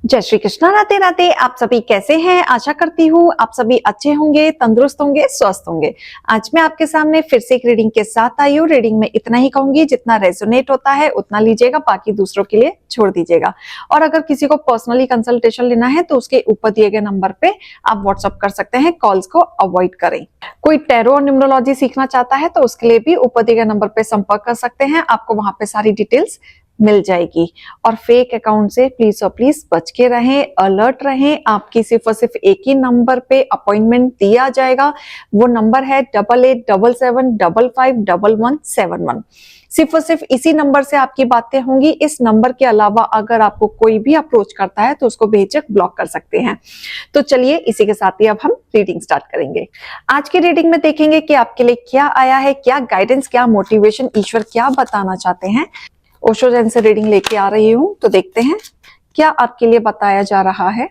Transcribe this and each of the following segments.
जय श्री कृष्णा। राधे राधे। आप सभी कैसे हैं? आशा करती हूँ आप सभी अच्छे होंगे, तंदुरुस्त होंगे, स्वस्थ होंगे। आज मैं आपके सामने फिर से एक रीडिंग के साथ आई हूँ। रीडिंग में इतना ही कहूंगी, जितना रेजोनेट होता है उतना लीजिएगा, बाकी दूसरों के लिए छोड़ दीजिएगा। और अगर किसी को पर्सनली कंसल्टेशन लेना है तो उसके ऊपर दिए गए नंबर पे आप व्हाट्सअप कर सकते हैं। कॉल्स को अवॉइड करें। कोई टैरो और न्यूमरोलॉजी सीखना चाहता है तो उसके लिए भी ऊपर दिए गए नंबर पे संपर्क कर सकते हैं। आपको वहां पे सारी डिटेल्स मिल जाएगी। और फेक अकाउंट से प्लीज और प्लीज बच के रहें, अलर्ट रहें। आपकी सिर्फ और सिर्फ एक ही नंबर पे अपॉइंटमेंट दिया जाएगा। वो नंबर है 8877551171। सिर्फ और सिर्फ इसी नंबर से आपकी बातें होंगी। इस नंबर के अलावा अगर आपको कोई भी अप्रोच करता है तो उसको बेझिझक ब्लॉक कर सकते हैं। तो चलिए इसी के साथ ही अब हम रीडिंग स्टार्ट करेंगे। आज की रीडिंग में देखेंगे कि आपके लिए क्या आया है, क्या गाइडेंस, क्या मोटिवेशन, ईश्वर क्या बताना चाहते हैं। ओशो जैन से रीडिंग लेके आ रही हूं, तो देखते हैं क्या आपके लिए बताया जा रहा है।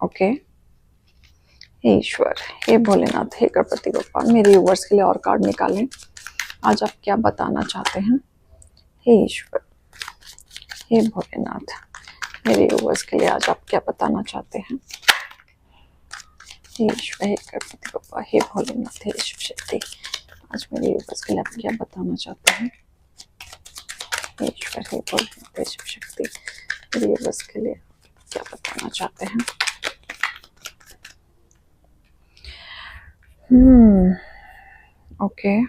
ओके। हे ईश्वर, हे भोलेनाथ, हे गणपति बप्पा, मेरे व्यूअर्स के लिए और कार्ड निकालें। आज आप क्या बताना चाहते हैं? हे ईश्वर, हे भोलेनाथ, मेरे व्यूअर्स के लिए आज आप क्या बताना चाहते हैं? हे ईश्वर, हे गणपति बप्पा, हे भोलेनाथ, हे शिव शक्ति, आज मेरे व्यूअर्स के लिए आप क्या बताना चाहते हैं? ईश्वर, हे भोलेनाथ, हे शिव शक्ति, मेरे व्यूअर्स के लिए क्या बताना चाहते हैं? ओके।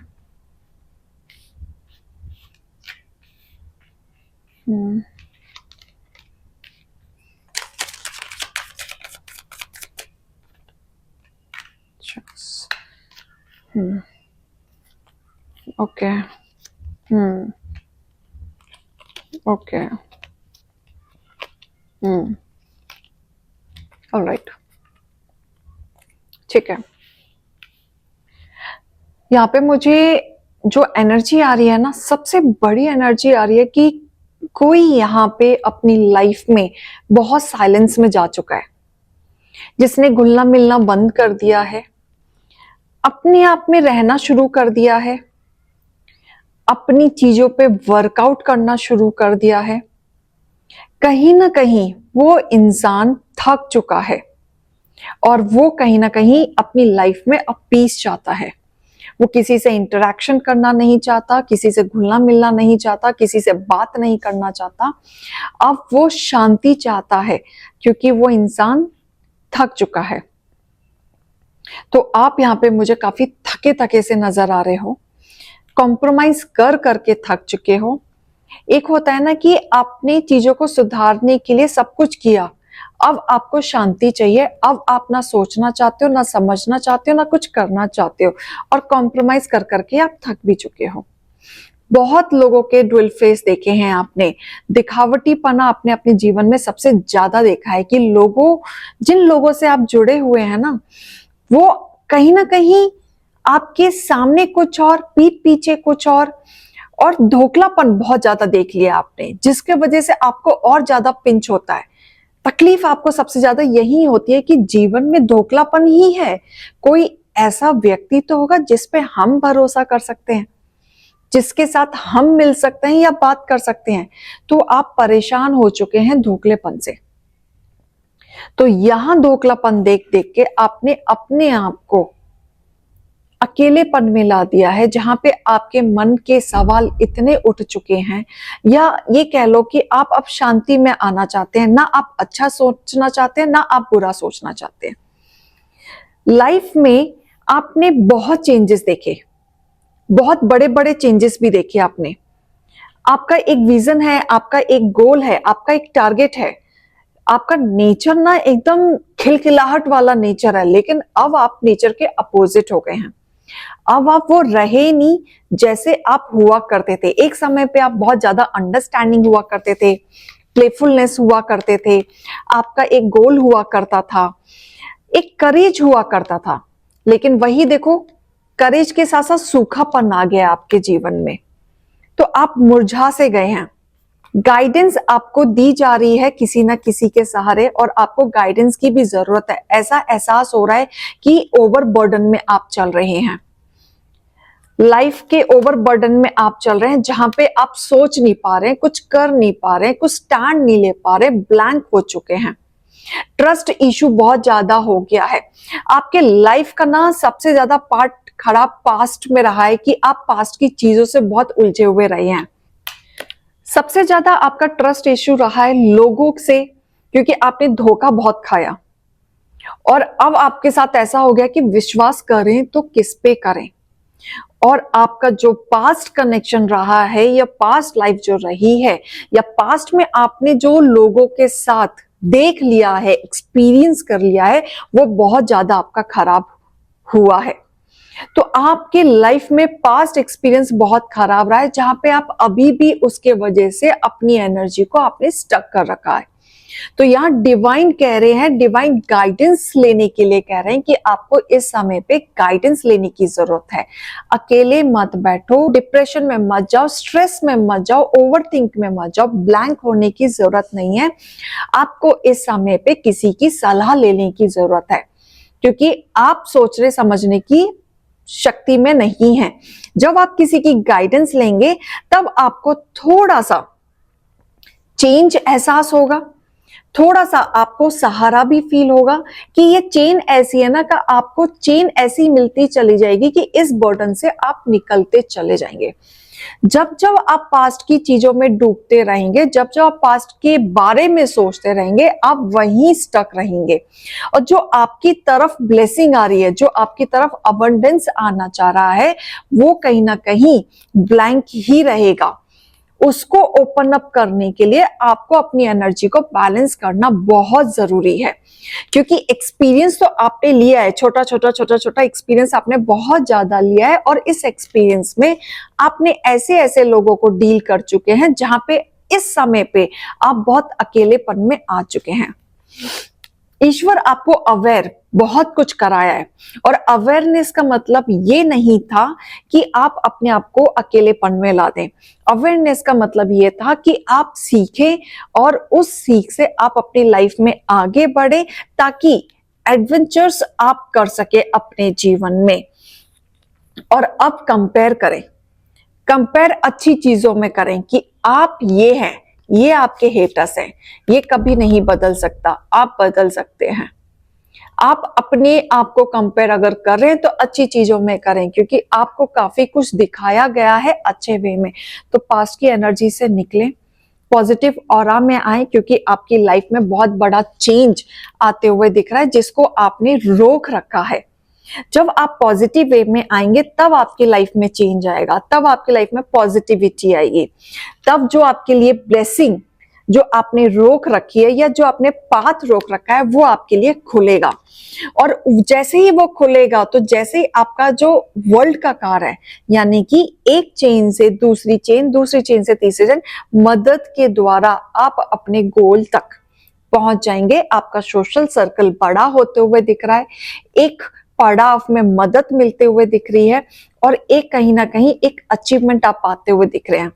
ओके। ओके। ऑलराइट, ठीक है। यहाँ पे मुझे जो एनर्जी आ रही है ना, सबसे बड़ी एनर्जी आ रही है कि कोई यहाँ पे अपनी लाइफ में बहुत साइलेंस में जा चुका है, जिसने घुलना मिलना बंद कर दिया है, अपने आप में रहना शुरू कर दिया है, अपनी चीजों पे वर्कआउट करना शुरू कर दिया है। कहीं ना कहीं वो इंसान थक चुका है और वो कहीं ना कहीं अपनी लाइफ में अब पीस चाहता है। वो किसी से इंटरेक्शन करना नहीं चाहता, किसी से घुलना मिलना नहीं चाहता, किसी से बात नहीं करना चाहता। अब वो शांति चाहता है क्योंकि वो इंसान थक चुका है। तो आप यहाँ पे मुझे काफी थके थके से नजर आ रहे हो, कॉम्प्रोमाइज कर करके थक चुके हो। एक होता है ना कि आपने चीजों को सुधारने के लिए सब कुछ किया, अब आपको शांति चाहिए। अब आप ना सोचना चाहते हो, ना समझना चाहते हो, ना कुछ करना चाहते हो, और कॉम्प्रोमाइज कर करके आप थक भी चुके हो। बहुत लोगों के ड्यूल फेस देखे हैं आपने। दिखावटीपना आपने अपने जीवन में सबसे ज्यादा देखा है कि जिन लोगों से आप जुड़े हुए हैं ना, वो कहीं ना कहीं आपके सामने कुछ और, पीठ पीछे कुछ और धोखलापन बहुत ज्यादा देख लिया आपने, जिसके वजह से आपको और ज्यादा पिंच होता है। तकलीफ आपको सबसे ज्यादा यही होती है कि जीवन में धोखलापन ही है। कोई ऐसा व्यक्ति तो होगा जिस पे हम भरोसा कर सकते हैं, जिसके साथ हम मिल सकते हैं या बात कर सकते हैं। तो आप परेशान हो चुके हैं धोखलेपन से। तो यहां धोखलापन देख देख के आपने अपने आप को अकेलेपन में ला दिया है, जहां पे आपके मन के सवाल इतने उठ चुके हैं, या ये कह लो कि आप अब शांति में आना चाहते हैं। ना आप अच्छा सोचना चाहते हैं, ना आप बुरा सोचना चाहते हैं। लाइफ में आपने बहुत चेंजेस देखे, बहुत बड़े बड़े चेंजेस भी देखे आपने। आपका एक विजन है, आपका एक गोल है, आपका एक टारगेट है। आपका नेचर ना एकदम खिलखिलाहट वाला नेचर है, लेकिन अब आप नेचर के अपोजिट हो गए हैं। अब आप वो रहे नहीं जैसे आप हुआ करते थे। एक समय पे आप बहुत ज्यादा अंडरस्टैंडिंग हुआ करते थे, प्लेफुलनेस हुआ करते थे, आपका एक गोल हुआ करता था, एक करेज हुआ करता था। लेकिन वही देखो, करेज के साथ साथ सूखापन आ गया आपके जीवन में, तो आप मुरझा से गए हैं। गाइडेंस आपको दी जा रही है किसी ना किसी के सहारे, और आपको गाइडेंस की भी जरूरत है। ऐसा एहसास हो रहा है कि ओवरबर्डन में आप चल रहे हैं। लाइफ के ओवरबर्डन में आप चल रहे हैं, जहां पे आप सोच नहीं पा रहे हैं, कुछ कर नहीं पा रहे हैं, कुछ स्टैंड नहीं ले पा रहे, ब्लैंक हो चुके हैं। ट्रस्ट इशू बहुत ज्यादा हो गया है। आपके लाइफ का ना सबसे ज्यादा पार्ट खराब पास्ट में रहा है कि आप पास्ट की चीजों से बहुत उलझे हुए रहे हैं। सबसे ज्यादा आपका ट्रस्ट इशू रहा है लोगों से, क्योंकि आपने धोखा बहुत खाया और अब आपके साथ ऐसा हो गया कि विश्वास करें तो किस पे करें। और आपका जो पास्ट कनेक्शन रहा है या पास्ट लाइफ जो रही है या पास्ट में आपने जो लोगों के साथ देख लिया है, एक्सपीरियंस कर लिया है, वो बहुत ज्यादा आपका खराब हुआ है। तो आपके लाइफ में पास्ट एक्सपीरियंस बहुत खराब रहा है, जहां पे आप अभी भी उसके वजह से अपनी एनर्जी को आपने स्टक कर रखा है। तो यहाँ डिवाइन कह रहे हैं, डिवाइन गाइडेंस लेने के लिए कह रहे हैं कि आपको इस समय पे गाइडेंस लेने की जरूरत है। अकेले मत बैठो, डिप्रेशन में मत जाओ, स्ट्रेस में मत जाओ, ओवरथिंक में मत जाओ, ब्लैंक होने की जरूरत नहीं है। आपको इस समय पे किसी की सलाह लेने की जरूरत है, क्योंकि आप सोचने समझने की शक्ति में नहीं है। जब आप किसी की गाइडेंस लेंगे तब आपको थोड़ा सा चेंज एहसास होगा, थोड़ा सा आपको सहारा भी फील होगा कि ये चेन ऐसी है ना कि आपको चेन ऐसी मिलती चली जाएगी कि इस बर्डन से आप निकलते चले जाएंगे। जब जब आप पास्ट की चीजों में डूबते रहेंगे, जब जब आप पास्ट के बारे में सोचते रहेंगे, आप वहीं स्टक रहेंगे। और जो आपकी तरफ ब्लेसिंग आ रही है, जो आपकी तरफ अबंडेंस आना चाह रहा है, वो कहीं ना कहीं ब्लैंक ही रहेगा। उसको ओपन अप करने के लिए आपको अपनी एनर्जी को बैलेंस करना बहुत जरूरी है, क्योंकि एक्सपीरियंस तो आपने लिया है, छोटा छोटा एक्सपीरियंस आपने बहुत ज्यादा लिया है। और इस एक्सपीरियंस में आपने ऐसे ऐसे लोगों को डील कर चुके हैं जहां पे इस समय पे आप बहुत अकेलेपन में आ चुके हैं। ईश्वर आपको अवेयर बहुत कुछ कराया है, और अवेयरनेस का मतलब ये नहीं था कि आप अपने आप को अकेलेपन में ला दें। अवेयरनेस का मतलब ये था कि आप सीखें और उस सीख से आप अपनी लाइफ में आगे बढ़े, ताकि एडवेंचर्स आप कर सके अपने जीवन में। और अब कंपेयर करें, कंपेयर अच्छी चीजों में करें कि आप ये हैं, ये आपके हेटर्स हैं, ये कभी नहीं बदल सकता, आप बदल सकते हैं। आप अपने आप को कंपेयर अगर कर रहे हैं तो अच्छी चीजों में करें, क्योंकि आपको काफी कुछ दिखाया गया है अच्छे वे में। तो पास्ट की एनर्जी से निकलें, पॉजिटिव ऑरा में आए, क्योंकि आपकी लाइफ में बहुत बड़ा चेंज आते हुए दिख रहा है जिसको आपने रोक रखा है। जब आप पॉजिटिव वे में आएंगे तब आपकी लाइफ में चेंज आएगा, तब आपकी लाइफ में पॉजिटिविटी आएगी, तब जो आपके लिए ब्लेसिंग जो आपने रोक रखी है या जो आपने पाथ रोक रखा है वो आपके लिए खुलेगा। और जैसे ही वो खुलेगा तो जैसे ही आपका जो वर्ल्ड का कार्य है, यानी कि एक चेन से दूसरी चेन, दूसरी चेन से तीसरी चेन, मदद के द्वारा आप अपने गोल तक पहुंच जाएंगे। आपका सोशल सर्कल बड़ा होते हुए दिख रहा है, एक पड़ाव में मदद मिलते हुए दिख रही है, और एक कहीं ना कहीं एक अचीवमेंट आप पाते हुए दिख रहे हैं।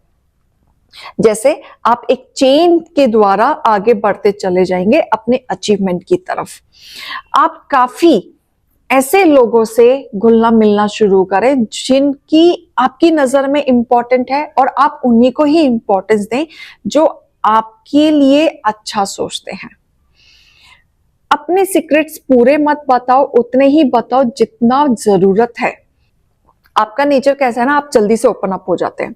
जैसे आप एक चेन के द्वारा आगे बढ़ते चले जाएंगे अपने अचीवमेंट की तरफ। आप काफी ऐसे लोगों से घुलना मिलना शुरू करें जिनकी आपकी नजर में इंपॉर्टेंट है, और आप उन्हीं को ही इंपॉर्टेंस दें जो आपके लिए अच्छा सोचते हैं। अपने सीक्रेट्स पूरे मत बताओ, उतने ही बताओ जितना जरूरत है। आपका नेचर कैसा है ना, आप जल्दी से ओपन अप हो जाते हैं,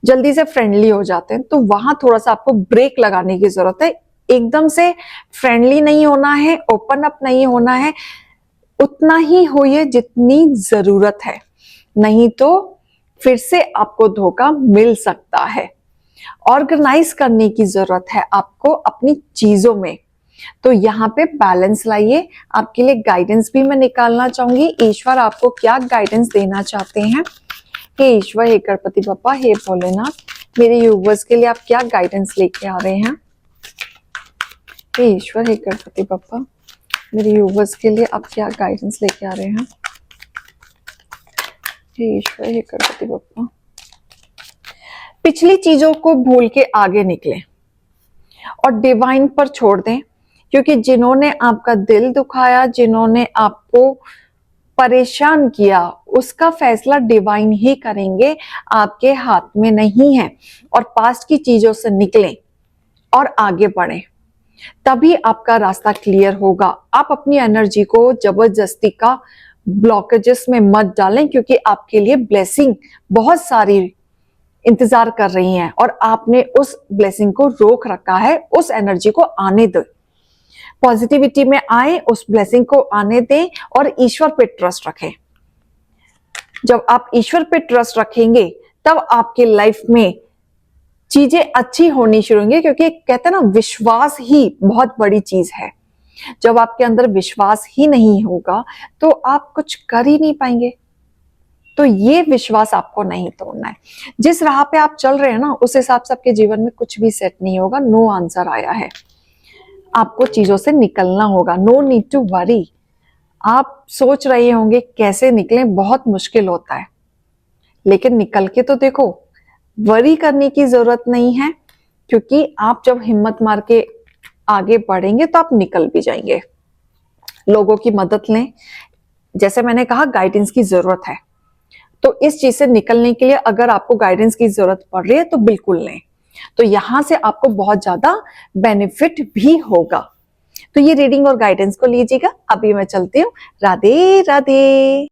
जल्दी से फ्रेंडली हो जाते हैं, तो वहां थोड़ा सा आपको ब्रेक लगाने की जरूरत है। एकदम से फ्रेंडली नहीं होना है, ओपन अप नहीं होना है, उतना ही होइए जितनी जरूरत है, नहीं तो फिर से आपको धोखा मिल सकता है। ऑर्गेनाइज करने की जरूरत है आपको अपनी चीजों में, तो यहाँ पे बैलेंस लाइए। आपके लिए गाइडेंस भी मैं निकालना चाहूंगी, ईश्वर आपको क्या गाइडेंस देना चाहते हैं। हे ईश्वर, हे गणपति बप्पा, हे भोलेनाथ, मेरे यूवर्स के लिए आप क्या गाइडेंस लेके आ रहे हैं। हे ईश्वर, हे गणपति बप्पा, मेरे यूवर्स के लिए आप क्या गाइडेंस लेके आ रहे हैं। हे ईश्वर, हे गणपति बप्पा, पिछली चीजों को भूल के आगे निकले और डिवाइन पर छोड़ दें, क्योंकि जिन्होंने आपका दिल दुखाया, जिन्होंने आपको परेशान किया, उसका फैसला डिवाइन ही करेंगे, आपके हाथ में नहीं है। और पास्ट की चीजों से निकलें और आगे बढ़ें, तभी आपका रास्ता क्लियर होगा। आप अपनी एनर्जी को जबरदस्ती का ब्लॉकेजेस में मत डालें, क्योंकि आपके लिए ब्लेसिंग बहुत सारी इंतजार कर रही हैं और आपने उस ब्लेसिंग को रोक रखा है। उस एनर्जी को आने दो, पॉजिटिविटी में आए, उस ब्लेसिंग को आने दें और ईश्वर पे ट्रस्ट रखें। जब आप ईश्वर पे ट्रस्ट रखेंगे तब आपके लाइफ में चीजें अच्छी होनी शुरू होंगी, क्योंकि कहते हैं ना, विश्वास ही बहुत बड़ी चीज है। जब आपके अंदर विश्वास ही नहीं होगा तो आप कुछ कर ही नहीं पाएंगे। तो ये विश्वास आपको नहीं तोड़ना है। जिस राह पे आप चल रहे हैं ना, उस हिसाब से आपके जीवन में कुछ भी सेट नहीं होगा। नो आंसर आया है, आपको चीजों से निकलना होगा। No need to worry. आप सोच रहे होंगे कैसे निकलें, बहुत मुश्किल होता है, लेकिन निकल के तो देखो। वरी करने की जरूरत नहीं है, क्योंकि आप जब हिम्मत मार के आगे बढ़ेंगे तो आप निकल भी जाएंगे। लोगों की मदद लें, जैसे मैंने कहा गाइडेंस की जरूरत है, तो इस चीज से निकलने के लिए अगर आपको गाइडेंस की जरूरत पड़ रही है तो बिल्कुल लें। तो यहां से आपको बहुत ज्यादा बेनिफिट भी होगा। तो ये रीडिंग और गाइडेंस को लीजिएगा। अभी मैं चलती हूँ। राधे राधे।